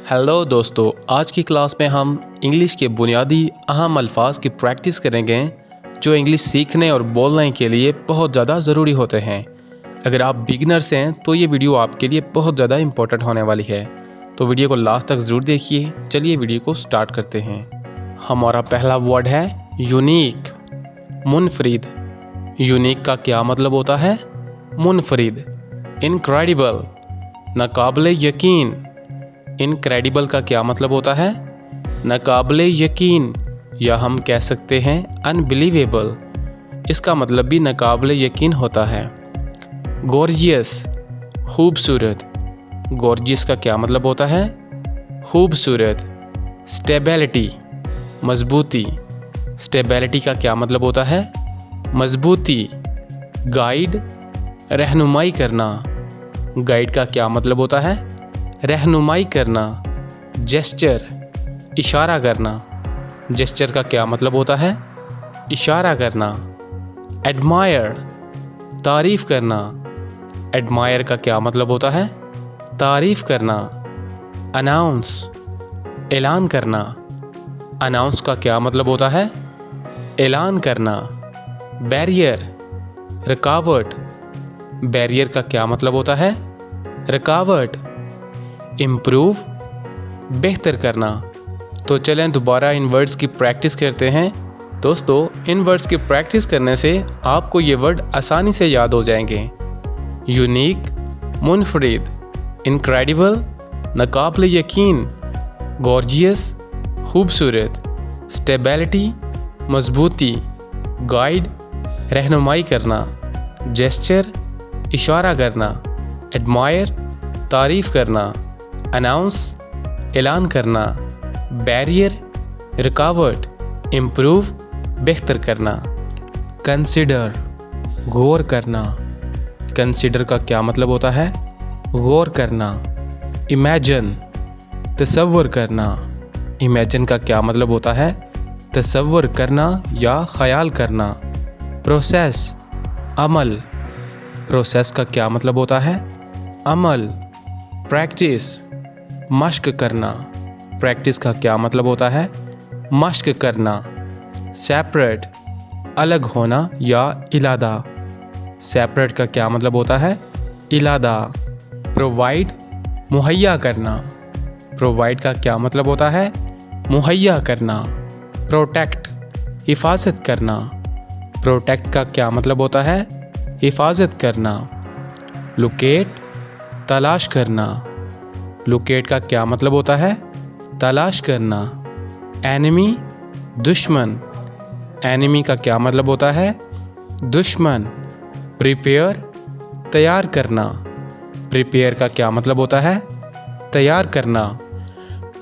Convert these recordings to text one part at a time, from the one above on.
Hello दोस्तों, आज की क्लास में हम इंग्लिश के बुनियादी अहम अल्फाज की प्रैक्टिस करेंगे जो इंग्लिश सीखने और बोलने के लिए बहुत ज़्यादा ज़रूरी होते हैं। अगर आप बिगिनर्स हैं तो ये वीडियो आपके लिए बहुत ज़्यादा इम्पोर्टेंट होने वाली है, तो वीडियो को लास्ट तक ज़रूर देखिए। चलिए वीडियो को स्टार्ट करते हैं। हमारा पहला वर्ड है यूनिक, मुनफरिद। यूनिक का क्या मतलब होता है? मुनफरिद। इनक्रेडिबल, नाकाबिले यकीन। इनक्रेडिबल का क्या मतलब होता है? नाकाबिले यकीन, या हम कह सकते हैं अनबिलीवेबल। इसका मतलब भी नाकाबिले यकीन होता है। गॉर्जियस, खूबसूरत। गॉर्जियस का क्या मतलब होता है? खूबसूरत। स्टेबिलिटी, मजबूती। स्टेबिलिटी का क्या मतलब होता है? मजबूती। गाइड, रहनुमाई करना। गाइड का क्या मतलब होता है? रहनुमाई करना। जेस्चर, इशारा करना। जेस्चर का क्या मतलब होता है? इशारा करना। एडमायर, तारीफ़ करना। एडमायर का क्या मतलब होता है? तारीफ़ करना। अनाउंस, ऐलान करना। अनाउंस का क्या मतलब होता है? ऐलान करना। बैरियर, रुकावट। बैरियर का क्या मतलब होता है? रुकावट। इम्प्रूव, बेहतर करना। तो चलें दोबारा इन वर्ड्स की प्रैक्टिस करते हैं। दोस्तों, इन वर्ड्स की प्रैक्टिस करने से आपको ये वर्ड आसानी से याद हो जाएंगे। यूनिक, मुनफरिद, इनक्रेडिबल, नाकाबिले यकीन, गॉर्जियस, खूबसूरत, स्टेबिलिटी, मजबूती, गाइड, रहनुमाई करना, जेस्चर, इशारा करना, एडमायर, तारीफ़ करना, अनाउंस, ऐलान करना, बैरियर, रुकावट, इम्प्रूव, बेहतर करना। कंसिडर, गौर करना। कंसिडर का क्या मतलब होता है? गौर करना। इमेजिन, तसव्वुर करना। इमेजिन का क्या मतलब होता है? तसव्वुर करना या ख्याल करना। प्रोसेस, अमल। प्रोसेस का क्या मतलब होता है? अमल। प्रैक्टिस, मश्क करना। प्रैक्टिस का क्या मतलब होता है? मश्क करना। सेपरेट, अलग होना या इलादा। सेपरेट का क्या मतलब होता है? इलादा। प्रोवाइड, मुहैया करना। प्रोवाइड का क्या मतलब होता है? मुहैया करना। प्रोटेक्ट, हिफाजत करना। प्रोटेक्ट का क्या मतलब होता है? हिफाजत करना। लोकेट, तलाश करना। लोकेट का क्या मतलब होता है? तलाश करना। एनिमी, दुश्मन। एनिमी का क्या मतलब होता है? दुश्मन। प्रिपेयर, तैयार करना। प्रिपेयर का क्या मतलब होता है? तैयार करना।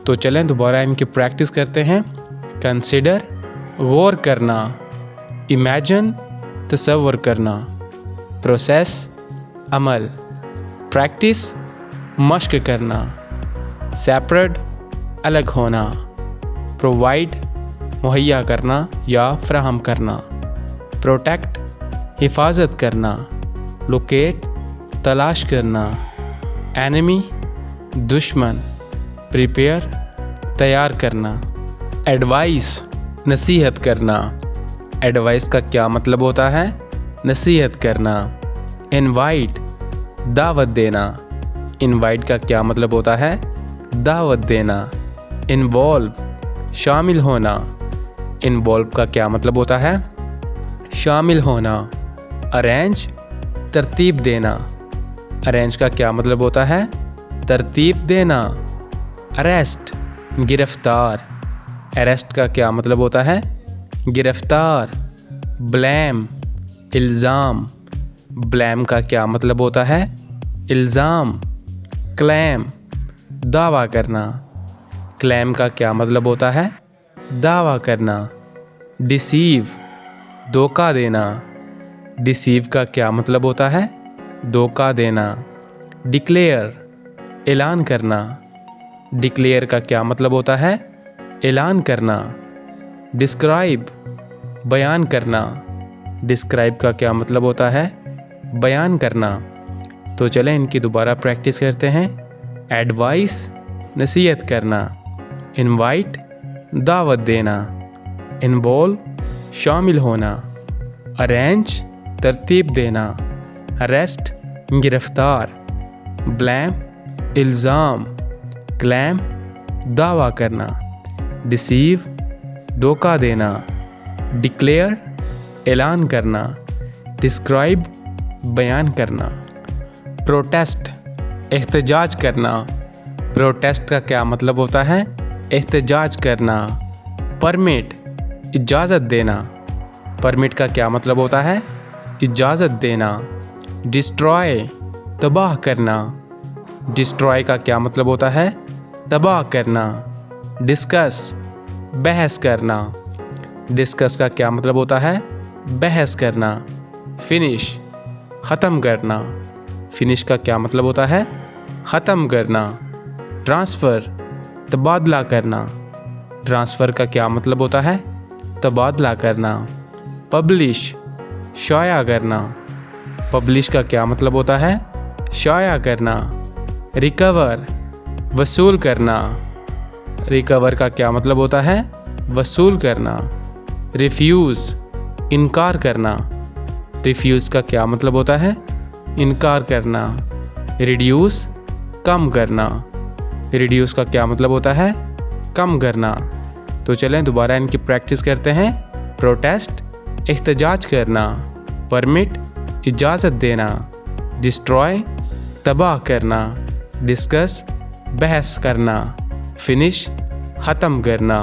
तो चलें दोबारा इनकी प्रैक्टिस करते हैं। कंसिडर, गौर करना। इमेजिन, तसव्वुर करना। प्रोसेस, अमल। प्रैक्टिस, मश्क करना। सेपरेट, अलग होना। प्रोवाइड, मुहैया करना या फराहम करना। प्रोटेक्ट, हिफाजत करना। लोकेट, तलाश करना। एनिमी, दुश्मन। प्रिपेयर, तैयार करना। एडवाइस, नसीहत करना। एडवाइस का क्या मतलब होता है? नसीहत करना। इनवाइट, दावत देना। इनवाइट का क्या मतलब होता है? दावत देना। इन्वॉल्व, शामिल होना। इन्वॉल्व का क्या मतलब होता है? शामिल होना। अरेंज, तरतीब देना। अरेंज का क्या मतलब होता है? तरतीब देना। अरेस्ट, गिरफ्तार। अरेस्ट का क्या मतलब होता है? गिरफ्तार। ब्लेम, इल्ज़ाम। ब्लेम का क्या मतलब होता है? इल्ज़ाम। क्लेम, दावा करना। क्लेम का क्या मतलब होता है? दावा करना। डिसीव, धोखा देना। डिसीव का क्या मतलब होता है? धोखा देना। डिक्लेयर, ऐलान करना। डिक्लेयर का क्या मतलब होता है? ऐलान करना। डिस्क्राइब, बयान करना। डिस्क्राइब का क्या मतलब होता है? बयान करना। तो चलें इनकी दोबारा प्रैक्टिस करते हैं। एडवाइस, नसीहत करना। इनवाइट दावत देना। इन्वॉल्व शामिल होना। अरेंज तरतीब देना। अरेस्ट गिरफ्तार। ब्लेम इल्ज़ाम। क्लेम दावा करना। डिसीव धोखा देना। डिक्लेयर ऐलान करना। डिस्क्राइब बयान करना। प्रोटेस्ट एहतजाज करना। प्रोटेस्ट का क्या मतलब होता है? एहतजाज करना। परमिट इजाज़त देना। परमिट का क्या मतलब होता है? इजाज़त देना। डिस्ट्रॉय तबाह करना। डिस्ट्रॉय का क्या मतलब होता है? तबाह करना। डिस्कस बहस करना। डिस्कस का क्या मतलब होता है? बहस करना। फिनिश ख़त्म करना। फिनिश का क्या मतलब होता है? ख़त्म करना। ट्रांसफ़र तबादला करना। ट्रांसफ़र का क्या मतलब होता है? तबादला करना। पब्लिश शाया करना। पब्लिश का क्या मतलब होता है? शाया करना। रिकवर वसूल करना। रिकवर का क्या मतलब होता है? वसूल करना। रिफ्यूज़ इनकार करना। रिफ्यूज़ का क्या मतलब होता है? इनकार करना। रिड्यूस कम करना। रिड्यूस का क्या मतलब होता है? कम करना। तो चलें दोबारा इनकी प्रैक्टिस करते हैं। प्रोटेस्ट एहतजाज करना। परमिट इजाज़त देना। डिस्ट्रॉय तबाह करना। डिस्कस बहस करना। फिनिश ख़त्म करना।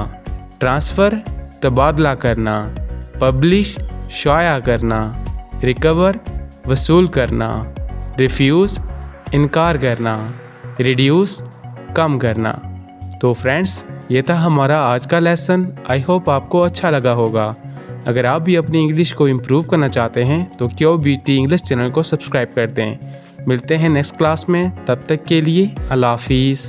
ट्रांसफ़र तबादला करना। पब्लिश शाया करना। रिकवर वसूल करना। रिफ्यूज़ इनकार करना। रिड्यूस कम करना। तो फ्रेंड्स, ये था हमारा आज का लेसन। आई होप आपको अच्छा लगा होगा। अगर आप भी अपनी इंग्लिश को इम्प्रूव करना चाहते हैं तो QBT इंग्लिश चैनल को सब्सक्राइब कर दें। मिलते हैं नेक्स्ट क्लास में, तब तक के लिए अल्लाह हाफिज़।